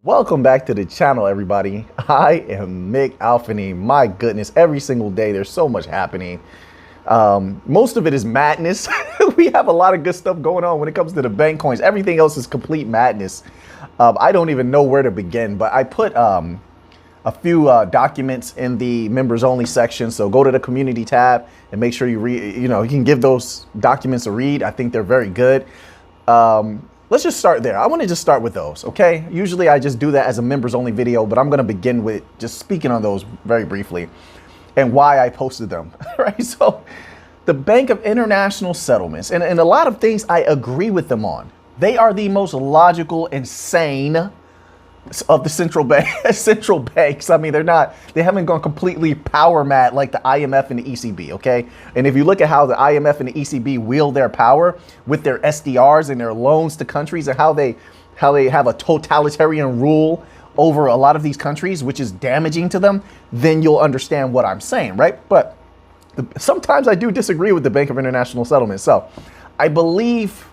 Welcome back to the channel, everybody. I am Mick Alfany. My goodness, every single day there's so much happening. Most of it is madness. We have a lot of good stuff going on when it comes to the bank coins. Everything else is complete madness. I don't even know where to begin, but I put a few documents in the members only section. So go to the community tab and make sure you read, you can give those documents a read. I think they're very good. Let's just start there. I want to just start with those, okay? Usually I just do that as a members only video, but I'm going to begin with just speaking on those very briefly and why I posted them, right? So the Bank of International Settlements, and a lot of things I agree with them on. They are the most logical and sane of the central banks. I mean, they haven't gone completely power mad like the IMF and the ECB, okay? And if you look at how the IMF and the ECB wield their power with their SDRs and their loans to countries, and how they have a totalitarian rule over a lot of these countries, which is damaging to them, then you'll understand what I'm saying, right? But sometimes I do disagree with the Bank of International Settlements. So I believe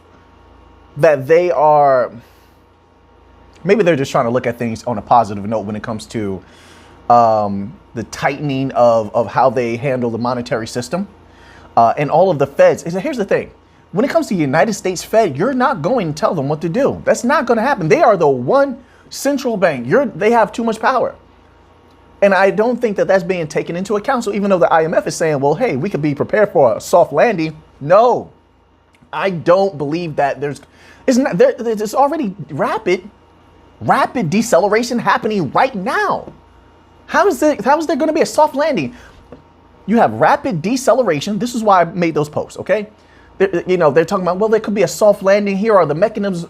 that maybe they're just trying to look at things on a positive note when it comes to the tightening of how they handle the monetary system and all of the feds. Here's the thing. When it comes to the United States Fed, you're not going to tell them what to do. That's not going to happen. They are the one central bank. They have too much power. And I don't think that that's being taken into account. So even though the IMF is saying, well, hey, we could be prepared for a soft landing. No, I don't believe that there's already rapid deceleration happening right now. How is there going to be a soft landing? You have rapid deceleration. This is why I made those posts, okay? They're talking about, well, there could be a soft landing. Here are the mechanisms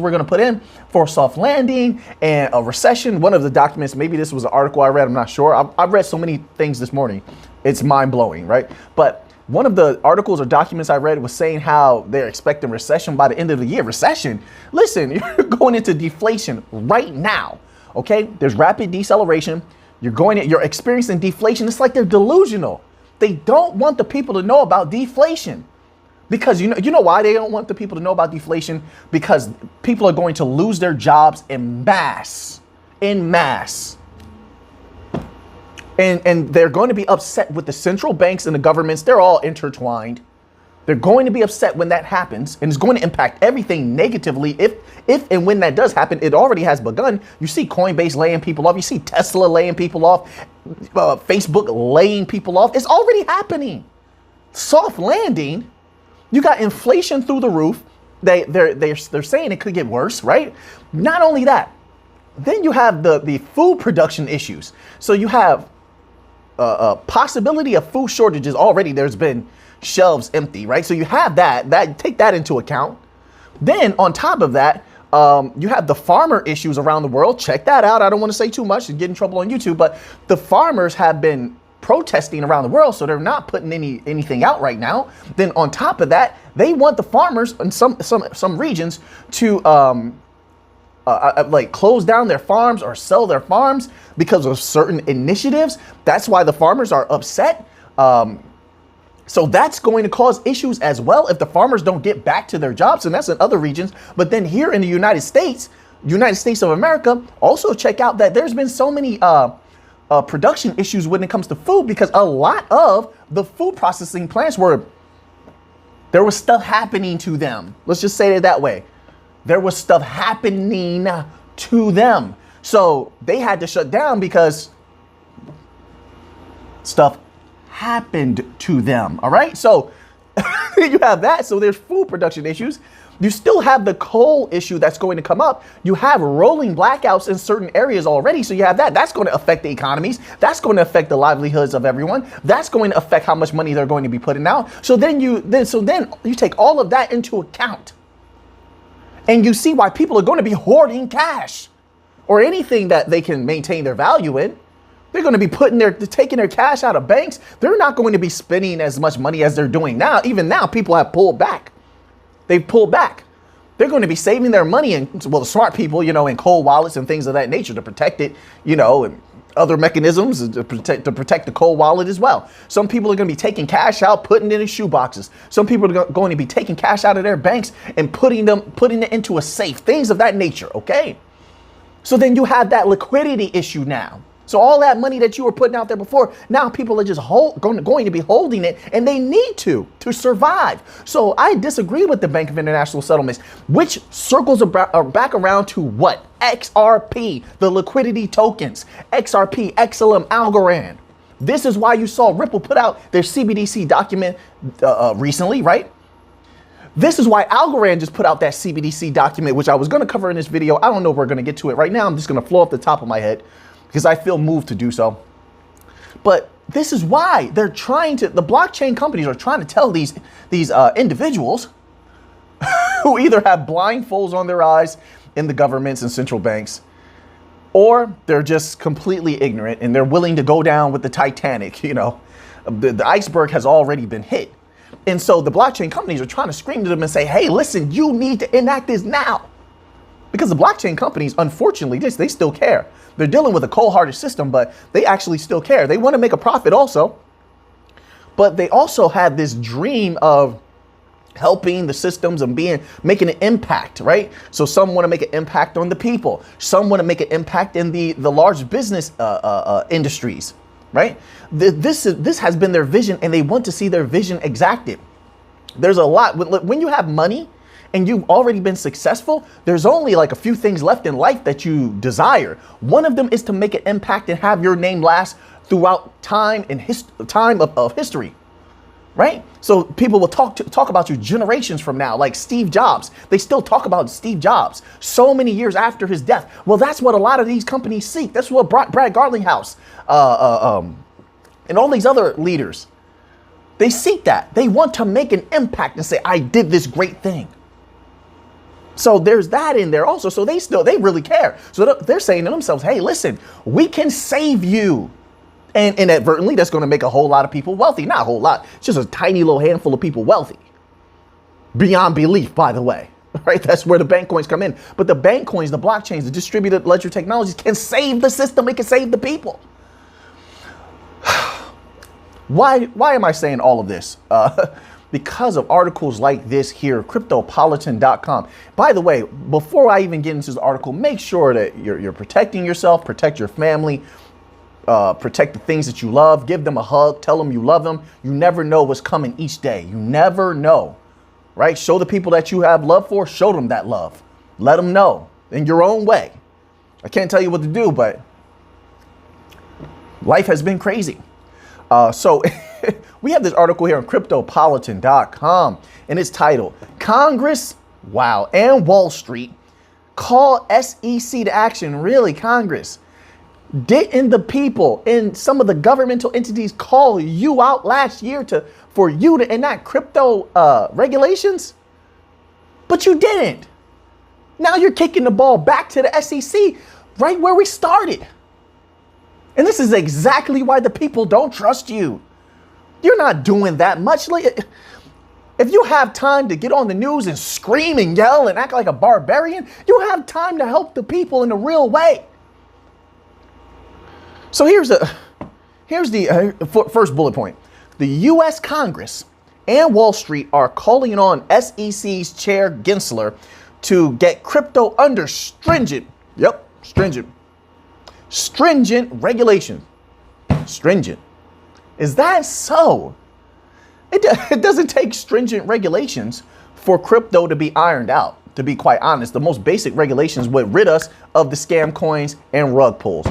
we're going to put in for a soft landing and a recession. One of the documents, maybe this was an article I read, I'm not sure. I've read so many things this morning. It's mind blowing, right? But one of the articles or documents I read was saying how they're expecting recession by the end of the year. Recession? Listen, you're going into deflation right now, okay? There's rapid deceleration. You're experiencing deflation. It's like they're delusional. They don't want the people to know about deflation. Because you know why they don't want the people to know about deflation? Because people are going to lose their jobs en masse. En masse. And they're going to be upset with the central banks and the governments. They're all intertwined. They're going to be upset when that happens, and it's going to impact everything negatively. If and when that does happen, it already has begun. You see Coinbase laying people off. You see Tesla laying people off. Facebook laying people off. It's already happening. Soft landing. You got inflation through the roof. They're saying it could get worse, right? Not only that, then you have the food production issues. So you have possibility of food shortages already. There's been shelves empty, right? So you have that take that into account. Then on top of that, you have the farmer issues around the world. Check that out. I don't want to say too much and get in trouble on YouTube, but the farmers have been protesting around the world, so they're not putting anything out right now. Then on top of that, they want the farmers in some regions to like close down their farms or sell their farms because of certain initiatives. That's why the farmers are upset. So that's going to cause issues as well if the farmers don't get back to their jobs, and that's in other regions. But then here in the United States of America, also check out that there's been so many production issues when it comes to food, because a lot of the food processing plants there was stuff happening to them. Let's just say it that way. There was stuff happening to them. So they had to shut down because stuff happened to them. All right. So you have that. So there's food production issues. You still have the coal issue that's going to come up. You have rolling blackouts in certain areas already. So you have that. That's going to affect the economies. That's going to affect the livelihoods of everyone. That's going to affect how much money they're going to be putting out. So then you take all of that into account. And you see why people are going to be hoarding cash or anything that they can maintain their value in. They're going to be taking their cash out of banks. They're not going to be spending as much money as they're doing now. Even now, people have pulled back. They've pulled back. They're going to be saving their money, and well, the smart people, in cold wallets and things of that nature to protect it, and other mechanisms to protect the cold wallet as well. Some people are going to be taking cash out, putting it in shoe boxes. Some people are going to be taking cash out of their banks and putting it into a safe, things of that nature. Okay. So then you have that liquidity issue now. So all that money that you were putting out there before, now people are just going to be holding it, and they need to survive. So I disagree with the Bank of International Settlements, which circles are back around to what? XRP, the liquidity tokens, XRP, XLM, Algorand. This is why you saw Ripple put out their CBDC document recently, right? This is why Algorand just put out that CBDC document, which I was going to cover in this video. I don't know if we're going to get to it right now. I'm just going to flow off the top of my head because I feel moved to do so. But this is why they're trying to, the blockchain companies are trying to tell these individuals who either have blindfolds on their eyes in the governments and central banks, or they're just completely ignorant and they're willing to go down with the Titanic. You know, the iceberg has already been hit. And so the blockchain companies are trying to scream to them and say, hey, listen, you need to enact this now. Because the blockchain companies, unfortunately, they still care. They're dealing with a cold-hearted system, but they actually still care. They want to make a profit also. But they also have this dream of helping the systems and making an impact, right? So some want to make an impact on the people. Some want to make an impact in the large business industries, right? This has been their vision, and they want to see their vision exacted. There's a lot. When you have money and you've already been successful, there's only like a few things left in life that you desire. One of them is to make an impact and have your name last throughout time and time of history, right? So people will talk about you generations from now, like Steve Jobs. They still talk about Steve Jobs so many years after his death. Well, that's what a lot of these companies seek. That's what Brad Garlinghouse and all these other leaders, they seek that. They want to make an impact and say, I did this great thing. So there's that in there also. So they really care. So they're saying to themselves, hey, listen, we can save you. And inadvertently, that's going to make a whole lot of people wealthy. Not a whole lot. It's just a tiny little handful of people wealthy. Beyond belief, by the way. Right? That's where the bank coins come in. But the bank coins, the blockchains, the distributed ledger technologies can save the system. It can save the people. Why am I saying all of this? Because of articles like this here, cryptopolitan.com. By the way, before I even get into this article, make sure that you're protecting yourself, protect your family, protect the things that you love, give them a hug, tell them you love them. You never know what's coming each day. You never know, right? Show the people that you have love for, show them that love. Let them know in your own way. I can't tell you what to do, but life has been crazy. So we have this article here on cryptopolitan.com, and it's titled, Congress, wow, and Wall Street call SEC to action. Really, Congress? Didn't the people in some of the governmental entities call you out last year for you to enact crypto regulations? But you didn't. Now you're kicking the ball back to the SEC right where we started. And this is exactly why the people don't trust you. You're not doing that much. If you have time to get on the news and scream and yell and act like a barbarian, you have time to help the people in a real way. So here's the first bullet point. The U.S. Congress and Wall Street are calling on SEC's Chair Gensler to get crypto under stringent regulation. Stringent. Is that so? It doesn't take stringent regulations for crypto to be ironed out. To be quite honest, the most basic regulations would rid us of the scam coins and rug pulls.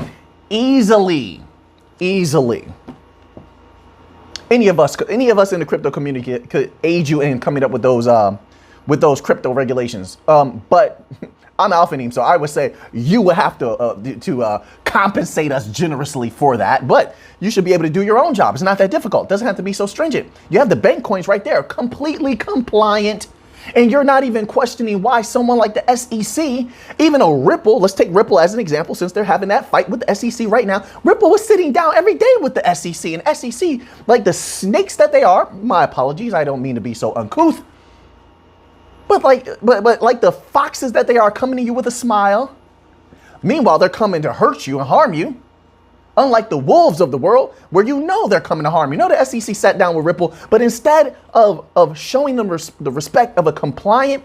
Easily. Any of us in the crypto community could aid you in coming up with those crypto regulations. But I'm Alphanim, so I would say you would have to compensate us generously for that. But you should be able to do your own job. It's not that difficult. It doesn't have to be so stringent. You have the bank coins right there, completely compliant. And you're not even questioning why someone like the SEC, even a Ripple, let's take Ripple as an example, since they're having that fight with the SEC right now. Ripple was sitting down every day with the SEC, and SEC, like the snakes that they are, my apologies, I don't mean to be so uncouth, but like the foxes that they are, coming to you with a smile. Meanwhile, they're coming to hurt you and harm you. Unlike the wolves of the world, where you know they're coming to harm you. You know the SEC sat down with Ripple, but instead of showing them the respect of a compliant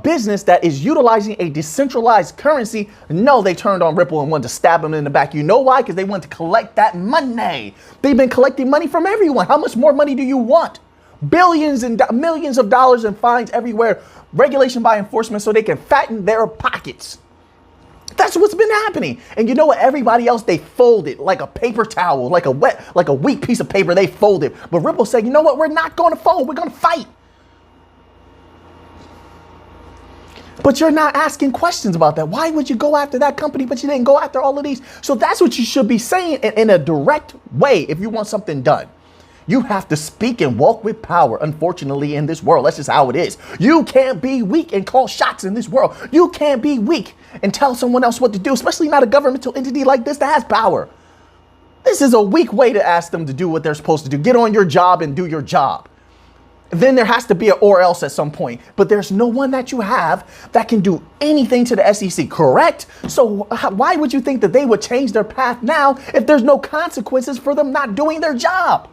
business that is utilizing a decentralized currency. No, they turned on Ripple and wanted to stab them in the back. You know why? Because they want to collect that money. They've been collecting money from everyone. How much more money do you want? Billions and millions of dollars in fines everywhere. Regulation by enforcement so they can fatten their pockets. That's what's been happening. And you know what? Everybody else, they folded like a paper towel, like a weak piece of paper. They folded. But Ripple said, you know what? We're not going to fold. We're going to fight. But you're not asking questions about that. Why would you go after that company, but you didn't go after all of these? So that's what you should be saying in a direct way if you want something done. You have to speak and walk with power, unfortunately, in this world. That's just how it is. You can't be weak and call shots in this world. You can't be weak and tell someone else what to do, especially not a governmental entity like this that has power. This is a weak way to ask them to do what they're supposed to do. Get on your job and do your job. Then there has to be an or else at some point. But there's no one that you have that can do anything to the SEC, correct? So why would you think that they would change their path now if there's no consequences for them not doing their job?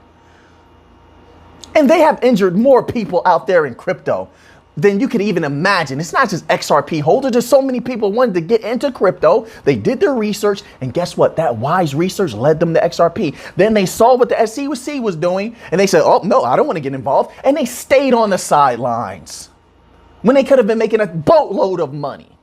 And they have injured more people out there in crypto than you could even imagine. It's not just XRP holders. There's so many people wanted to get into crypto. They did their research. And guess what? That wise research led them to XRP. Then they saw what the SEC was doing. And they said, oh, no, I don't want to get involved. And they stayed on the sidelines when they could have been making a boatload of money.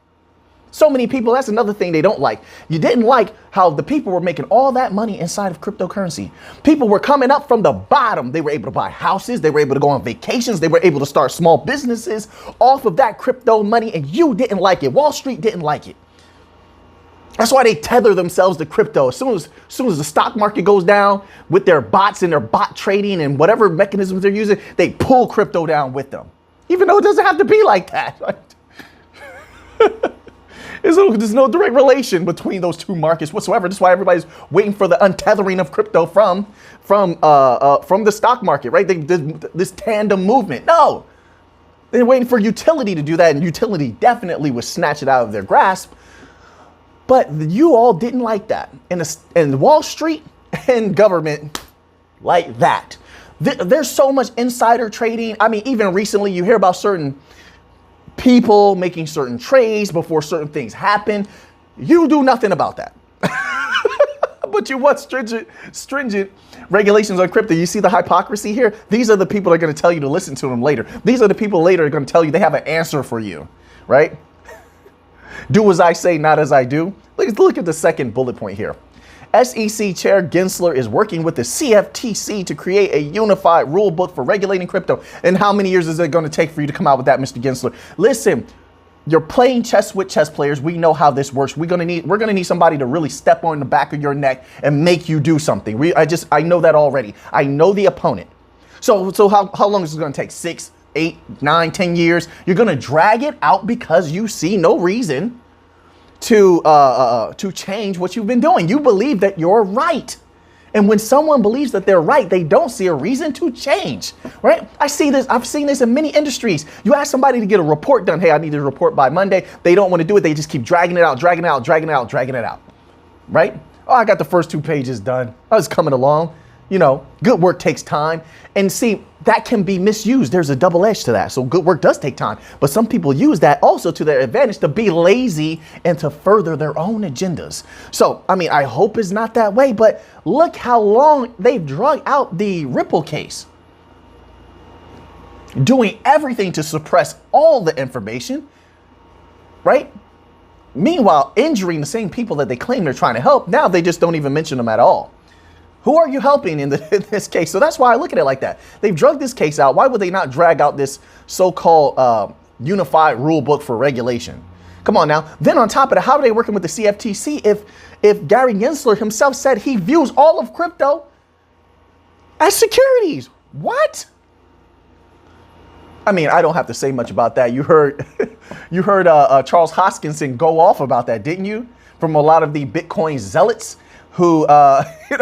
So many people, that's another thing they don't like. You didn't like how the people were making all that money inside of cryptocurrency. People were coming up from the bottom. They were able to buy houses. They were able to go on vacations. They were able to start small businesses off of that crypto money. And you didn't like it. Wall Street didn't like it. That's why they tether themselves to crypto. As soon as the stock market goes down with their bots and their bot trading and whatever mechanisms they're using, they pull crypto down with them. Even though it doesn't have to be like that. There's no direct relation between those two markets whatsoever. That's why everybody's waiting for the untethering of crypto from the stock market, right? This tandem movement. No, they're waiting for utility to do that, and utility definitely would snatch it out of their grasp. But you all didn't like that, and Wall Street and government like that. There's so much insider trading. I mean, even recently, you hear about certain people making certain trades before certain things happen. You do nothing about that. But you want stringent regulations on crypto. You see the hypocrisy here? These are the people that are going to tell you to listen to them later. These are the people later are going to tell you they have an answer for you, right? Do as I say, not as I do. Look at the second bullet point here. SEC Chair Gensler is working with the CFTC to create a unified rule book for regulating crypto. And how many years is it going to take for you to come out with that, Mr. Gensler? Listen, you're playing chess with chess players. We know how this works. We're going to need somebody to really step on the back of your neck and make you do something. I know that already. I know the opponent. So how long is it going to take? 6, 8, 9, 10 years? You're going to drag it out because you see no reason to change what you've been doing. You believe that you're right. And when someone believes that they're right, they don't see a reason to change, right? I've seen this in many industries. You ask somebody to get a report done. Hey, I need a report by Monday. They don't want to do it. They just keep dragging it out, right? Oh, I got the first 2 pages done. I was coming along. You know, good work takes time. And see, that can be misused. There's a double edge to that. So good work does take time. But some people use that also to their advantage to be lazy and to further their own agendas. So, I mean, I hope it's not that way. But look how long they've drug out the Ripple case. Doing everything to suppress all the information, right? Meanwhile, injuring the same people that they claim they're trying to help. Now they just don't even mention them at all. Who are you helping in this case? So that's why I look at it like that. They've drugged this case out. Why would they not drag out this so-called unified rule book for regulation? Come on now. Then on top of that, how are they working with the CFTC if Gary Gensler himself said he views all of crypto as securities? What? I mean, I don't have to say much about that. You heard Charles Hoskinson go off about that, didn't you? From a lot of the Bitcoin zealots who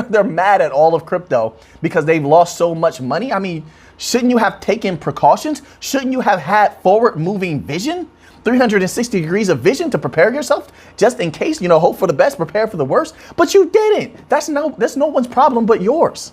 they're mad at all of crypto because they've lost so much money. I mean, shouldn't you have taken precautions? Shouldn't you have had forward-moving vision, 360 degrees of vision to prepare yourself just in case, hope for the best, prepare for the worst? But you didn't. That's no one's problem but yours.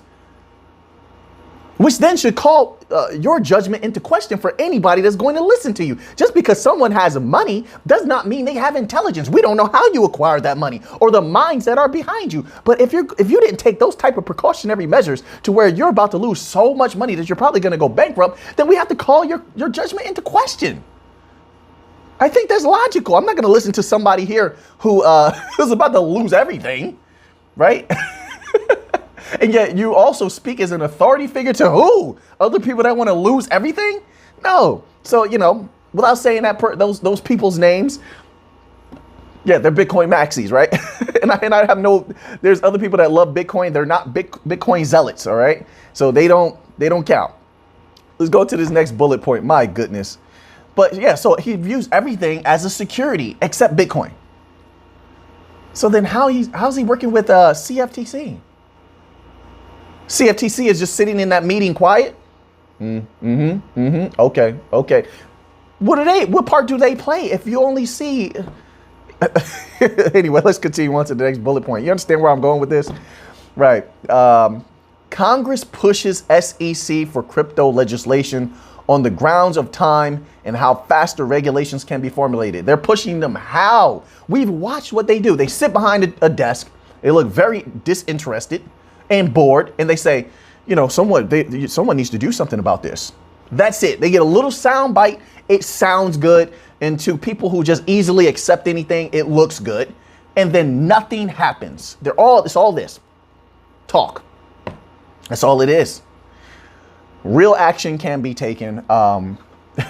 which then should call your judgment into question for anybody that's going to listen to you. Just because someone has money does not mean they have intelligence. We don't know how you acquired that money or the minds that are behind you. But if you didn't take those type of precautionary measures to where you're about to lose so much money that you're probably going to go bankrupt, then we have to call your judgment into question. I think that's logical. I'm not going to listen to somebody here who is about to lose everything, right? And yet you also speak as an authority figure to who? Other people that want to lose everything? No. So, you know, without saying that those people's names, yeah, they're Bitcoin maxis, right? and I have there's other people that love Bitcoin. They're not Bitcoin zealots, all right? So they don't count. Let's go to this next bullet point. My goodness. But yeah, so he views everything as a security except Bitcoin. So then how's he working with CFTC? CFTC is just sitting in that meeting quiet. Okay. What part do they play if you only see? Anyway, let's continue on to the next bullet point. You understand where I'm going with this? Right. Congress pushes SEC for crypto legislation on the grounds of time and how faster regulations can be formulated. They're pushing them how? We've watched what they do. They sit behind a desk. They look very disinterested and bored, and they say, you know, someone needs to do something about this. That's it. They get a little sound bite. It sounds good. And to people who just easily accept anything, it looks good. And then nothing happens. It's all this talk. That's all it is. Real action can be taken,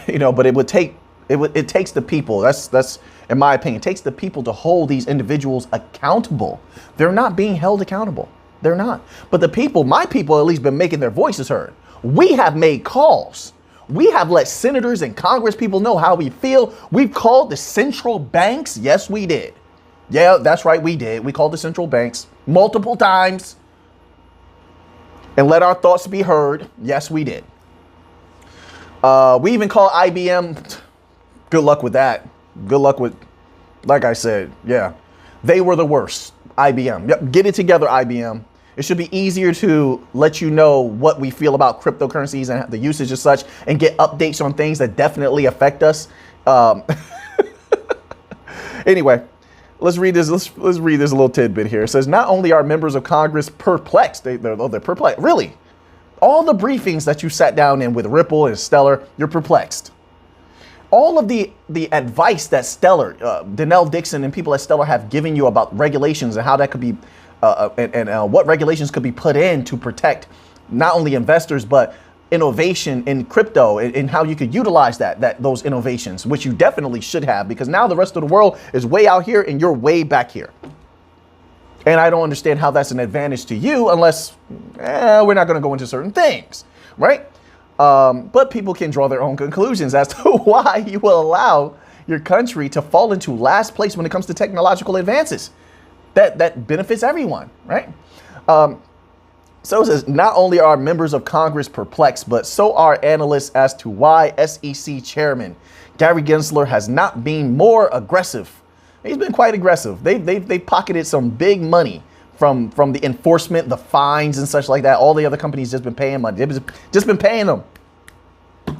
you know, but it takes the people. That's in my opinion, it takes the people to hold these individuals accountable. They're not being held accountable. They're not. But the people, my people, at least been making their voices heard. We have made calls. We have let senators and Congress people know how we feel. We've called the central banks. Yes, we did. Yeah, that's right. We did. We called the central banks multiple times and let our thoughts be heard. Yes, we did. We even called IBM. Good luck with that. Good luck with, like I said, yeah, they were the worst. IBM. Yep. Get it together, IBM. It should be easier to let you know what we feel about cryptocurrencies and the usage and such, and get updates on things that definitely affect us. Anyway, let's read this. Let's read this little tidbit here. It says, not only are members of Congress perplexed, they're perplexed. Really? All the briefings that you sat down in with Ripple and Stellar, you're perplexed. All of the advice that Stellar, Danelle Dixon and people at Stellar have given you about regulations and how that could be, and what regulations could be put in to protect not only investors, but innovation in crypto and how you could utilize those innovations, which you definitely should have, because now the rest of the world is way out here and you're way back here. And I don't understand how that's an advantage to you unless we're not going to go into certain things, right? But people can draw their own conclusions as to why you will allow your country to fall into last place when it comes to technological advances. That benefits everyone, right? So it says, not only are members of Congress perplexed, but so are analysts as to why SEC Chairman Gary Gensler has not been more aggressive. He's been quite aggressive. They pocketed some big money from the enforcement, the fines and such like that. All the other companies just been paying money. They've just been paying them.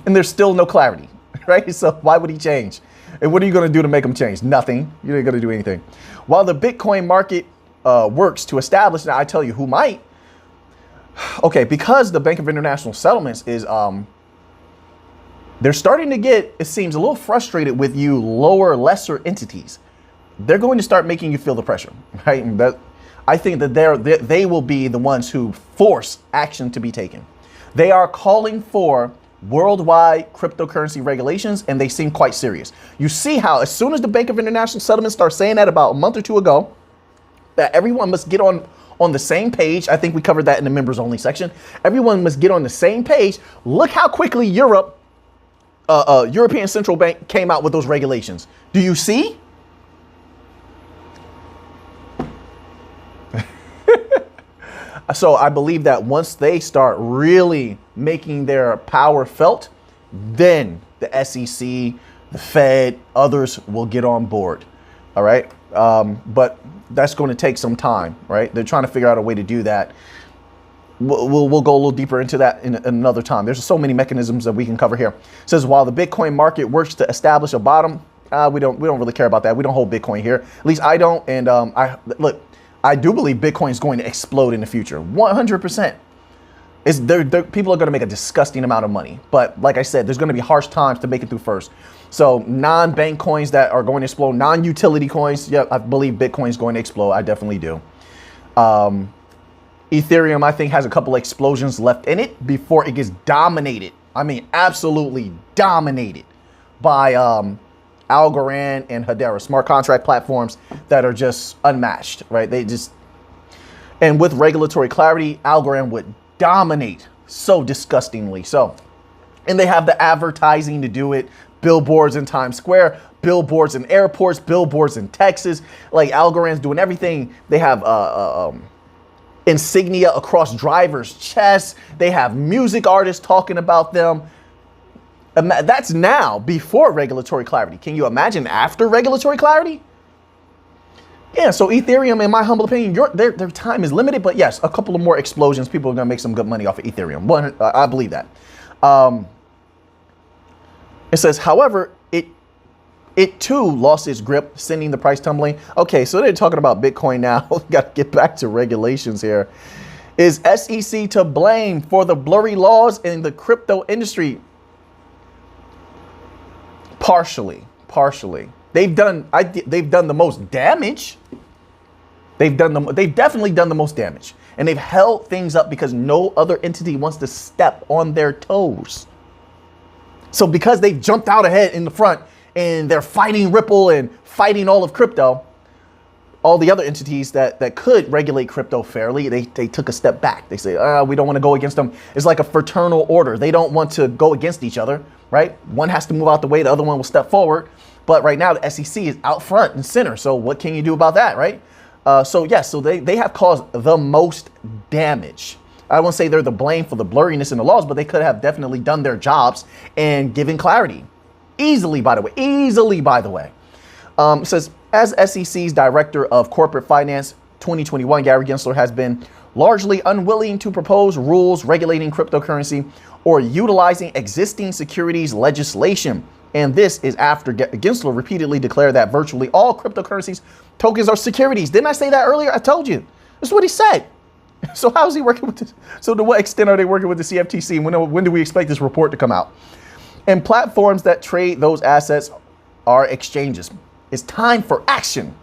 And there's still no clarity, right? So why would he change? And what are you going to do to make him change? Nothing. You ain't going to do anything. While the Bitcoin market works to establish, now I tell you who might. Okay, because the Bank of International Settlements is, they're starting to get, it seems, a little frustrated with you lesser entities. They're going to start making you feel the pressure, right? And I think that they will be the ones who force action to be taken. They are calling for worldwide cryptocurrency regulations, and they seem quite serious. You see how as soon as the Bank of International Settlements started saying that about a month or two ago, that everyone must get on the same page. I think we covered that in the members only section. Everyone must get on the same page. Look how quickly European Central Bank came out with those regulations. Do you see? So I believe that once they start really making their power felt, then the SEC, the Fed, others will get on board. All right. But that's going to take some time, right? They're trying to figure out a way to do that. we'll go a little deeper into that in another time. There's so many mechanisms that we can cover here. It says, while the Bitcoin market works to establish a bottom, we don't really care about that. We don't hold Bitcoin here. At least I don't. And I do believe Bitcoin is going to explode in the future. 100%. People are going to make a disgusting amount of money. But like I said, there's going to be harsh times to make it through first. So non-bank coins that are going to explode, non-utility coins. Yeah, I believe Bitcoin is going to explode. I definitely do. Ethereum, I think, has a couple explosions left in it before it gets dominated. I mean, absolutely dominated by Algorand and Hedera, smart contract platforms that are just unmatched, right? And with regulatory clarity, Algorand would dominate so disgustingly. So, and they have the advertising to do it, billboards in Times Square, billboards in airports, billboards in Texas. Like Algorand's doing everything. They have insignia across drivers' chests. They have music artists talking about them. That's now before regulatory clarity. Can you imagine after regulatory clarity? Yeah, so Ethereum, in my humble opinion, their time is limited, but yes, a couple of more explosions. People are going to make some good money off of Ethereum. I believe that. It says, however, it too lost its grip, sending the price tumbling. Okay, so they're talking about Bitcoin now. Got to get back to regulations here. Is SEC to blame for the blurry laws in the crypto industry? Partially. They've done the most damage. They've definitely done the most damage, and they've held things up because no other entity wants to step on their toes. So because they've jumped out ahead in the front and they're fighting Ripple and fighting all of crypto, all the other entities that could regulate crypto fairly, they took a step back. They say, we don't want to go against them. It's like a fraternal order. They don't want to go against each other, right? One has to move out the way, the other one will step forward. But right now, the SEC is out front and center. So what can you do about that, right? So they have caused the most damage. I won't say they're the blame for the blurriness in the laws, but they could have definitely done their jobs and given clarity. Easily, by the way. It says, as SEC's Director of Corporate Finance 2021, Gary Gensler has been largely unwilling to propose rules regulating cryptocurrency or utilizing existing securities legislation. And this is after Gensler repeatedly declared that virtually all cryptocurrencies tokens are securities. Didn't I say that earlier? I told you. That's what he said. So how is he working with this? So to what extent are they working with the CFTC? When do we expect this report to come out? And platforms that trade those assets are exchanges. It's time for action.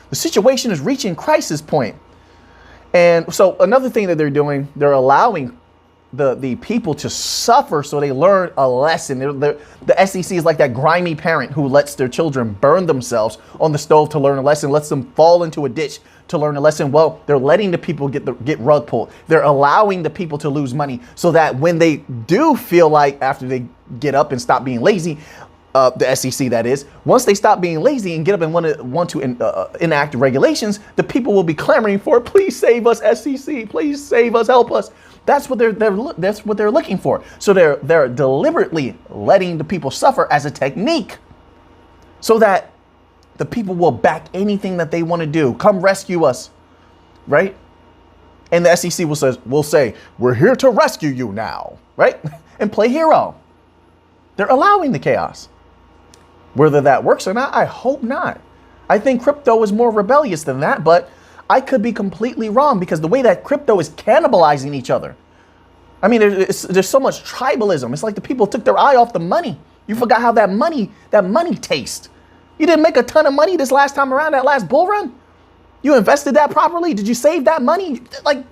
The situation is reaching crisis point. And so another thing that they're doing, they're allowing the people to suffer so they learn a lesson. The SEC is like that grimy parent who lets their children burn themselves on the stove to learn a lesson, lets them fall into a ditch to learn a lesson. Well, they're letting the people get rug pulled. They're allowing the people to lose money so that when they do feel like, after they get up and stop being lazy, the SEC that is, once they stop being lazy and get up and want to enact regulations, the people will be clamoring for, please save us, SEC, please save us, help us. That's what they're looking for. So they're deliberately letting the people suffer as a technique so that the people will back anything that they want to do. Come rescue us, right? And the SEC will say, we're here to rescue you now, right? And play hero. They're allowing the chaos. Whether that works or not, I hope not. I think crypto is more rebellious than that, but I could be completely wrong because the way that crypto is cannibalizing each other. I mean, there's so much tribalism. It's like the people took their eye off the money. You forgot how that money tastes. You didn't make a ton of money this last time around, that last bull run. You invested that properly? Did you save that money? Like,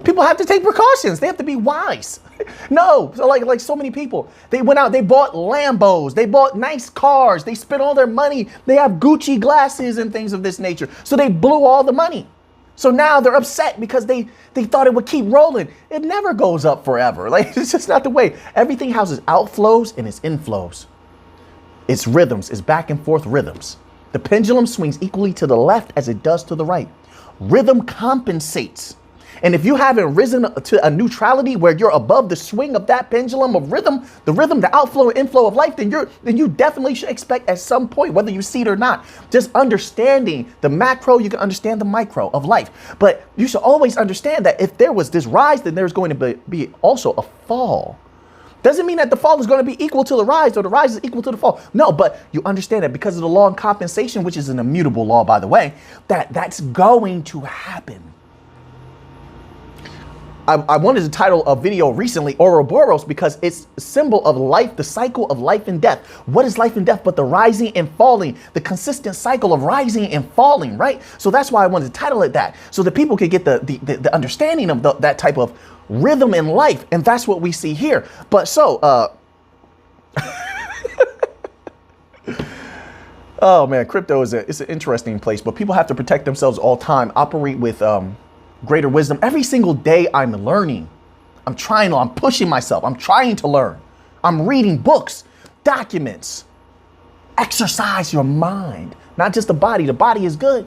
people have to take precautions. They have to be wise. No, so like so many people, they went out, they bought Lambos, they bought nice cars, they spent all their money, they have Gucci glasses and things of this nature. So they blew all the money. So now they're upset because they thought it would keep rolling. It never goes up forever. Like, it's just not the way. Everything houses outflows and its inflows. It's rhythms, it's back and forth rhythms. The pendulum swings equally to the left as it does to the right. Rhythm compensates. And if you haven't risen to a neutrality where you're above the swing of that pendulum of rhythm, the outflow and inflow of life, then you definitely should expect at some point, whether you see it or not, just understanding the macro, you can understand the micro of life. But you should always understand that if there was this rise, then there's going to be also a fall. Doesn't mean that the fall is going to be equal to the rise or the rise is equal to the fall. No, but you understand that because of the law of compensation, which is an immutable law, by the way, that's going to happen. I wanted to title a video recently, Ouroboros, because it's a symbol of life, the cycle of life and death. What is life and death but the rising and falling, the consistent cycle of rising and falling, right? So that's why I wanted to title it that, so that people could get the understanding of that type of rhythm in life. And that's what we see here. But oh man, crypto it's an interesting place, but people have to protect themselves all time, operate with greater wisdom. Every single day I'm learning. I'm pushing myself. I'm trying to learn. I'm reading books, documents. Exercise your mind, not just the body. The body is good.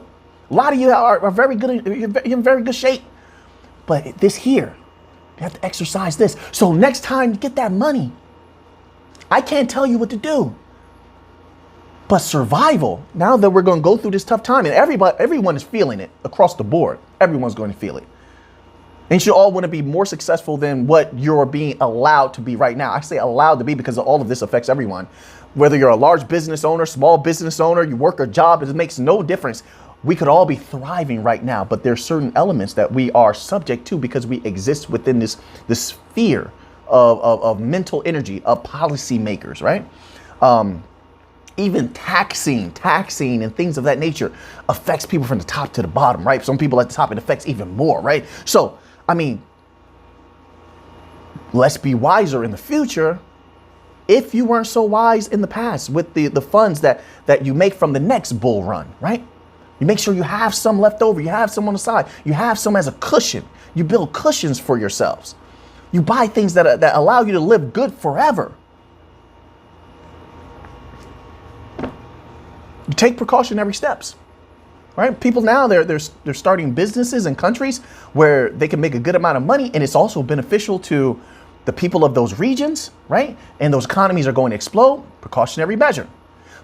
A lot of you are very good. You're in very good shape. But this here, you have to exercise this. So next time you get that money, I can't tell you what to do. But survival, now that we're going to go through this tough time, and everyone is feeling it across the board. Everyone's going to feel it. And you all want to be more successful than what you're being allowed to be right now. I say allowed to be because all of this affects everyone. Whether you're a large business owner, small business owner, you work a job, it makes no difference. We could all be thriving right now, but there's certain elements that we are subject to because we exist within this sphere of mental energy of policymakers, right? Even taxing and things of that nature affects people from the top to the bottom, right? Some people at the top, it affects even more, right? So, I mean, let's be wiser in the future. If you weren't so wise in the past with the funds that you make from the next bull run, right? You make sure you have some left over. You have some on the side. You have some as a cushion. You build cushions for yourselves. You buy things that allow you to live good forever. You take precautionary steps, right? People now, they're starting businesses in countries where they can make a good amount of money, and it's also beneficial to the people of those regions, right? And those economies are going to explode. Precautionary measure.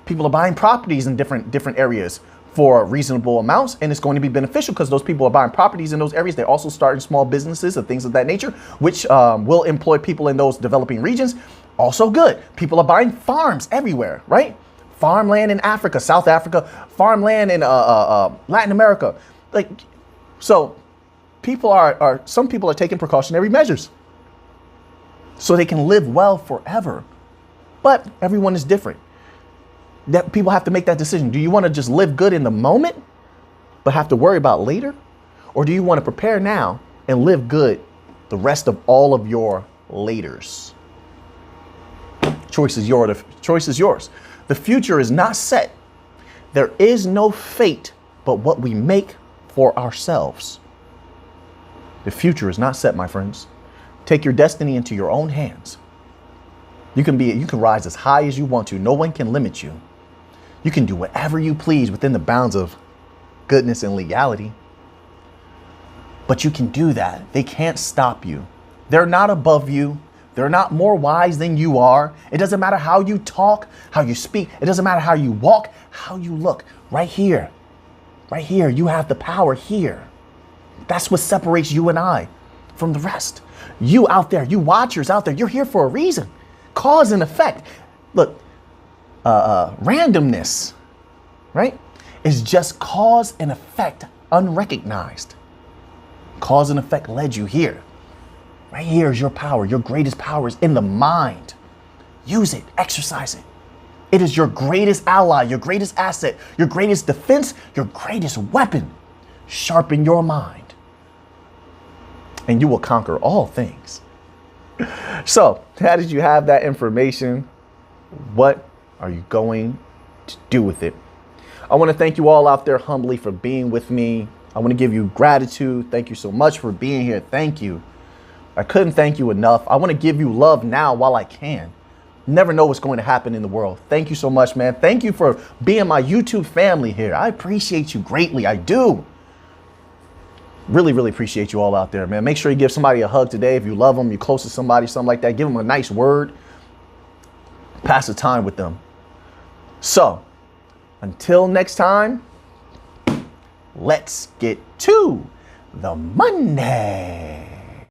People are buying properties in different areas for reasonable amounts, and it's going to be beneficial because those people are buying properties in those areas. They're also starting small businesses and things of that nature, which will employ people in those developing regions. Also good. People are buying farms everywhere, right? Farmland in Africa, South Africa, farmland in Latin America. Like, so some people are taking precautionary measures so they can live well forever. But everyone is different. That people have to make that decision. Do you want to just live good in the moment, but have to worry about later? Or do you want to prepare now and live good the rest of all of your laters? Choice is yours. Choice is yours. The future is not set. There is no fate but what we make for ourselves. The future is not set, my friends. Take your destiny into your own hands. You can rise as high as you want to. No one can limit you. You can do whatever you please within the bounds of goodness and legality. But you can do that. They can't stop you. They're not above you. They're not more wise than you are. It doesn't matter how you talk, how you speak. It doesn't matter how you walk, how you look. Right here, you have the power here. That's what separates you and I from the rest. You out there, you watchers out there, you're here for a reason. Cause and effect. Look, randomness, right, is just cause and effect unrecognized. Cause and effect led you here. Right here is your power. Your greatest power is in the mind. Use it, exercise it. It is your greatest ally, your greatest asset, your greatest defense, your greatest weapon. Sharpen your mind, and you will conquer all things. So, now that you have that information, what are you going to do with it? I want to thank you all out there humbly for being with me. I want to give you gratitude. Thank you so much for being here. Thank you. I couldn't thank you enough. I want to give you love now while I can. Never know what's going to happen in the world. Thank you so much, man. Thank you for being my YouTube family here. I appreciate you greatly. I do. Really, really appreciate you all out there, man. Make sure you give somebody a hug today. If you love them, you're close to somebody, something like that, give them a nice word. Pass the time with them. So, until next time, let's get to the money.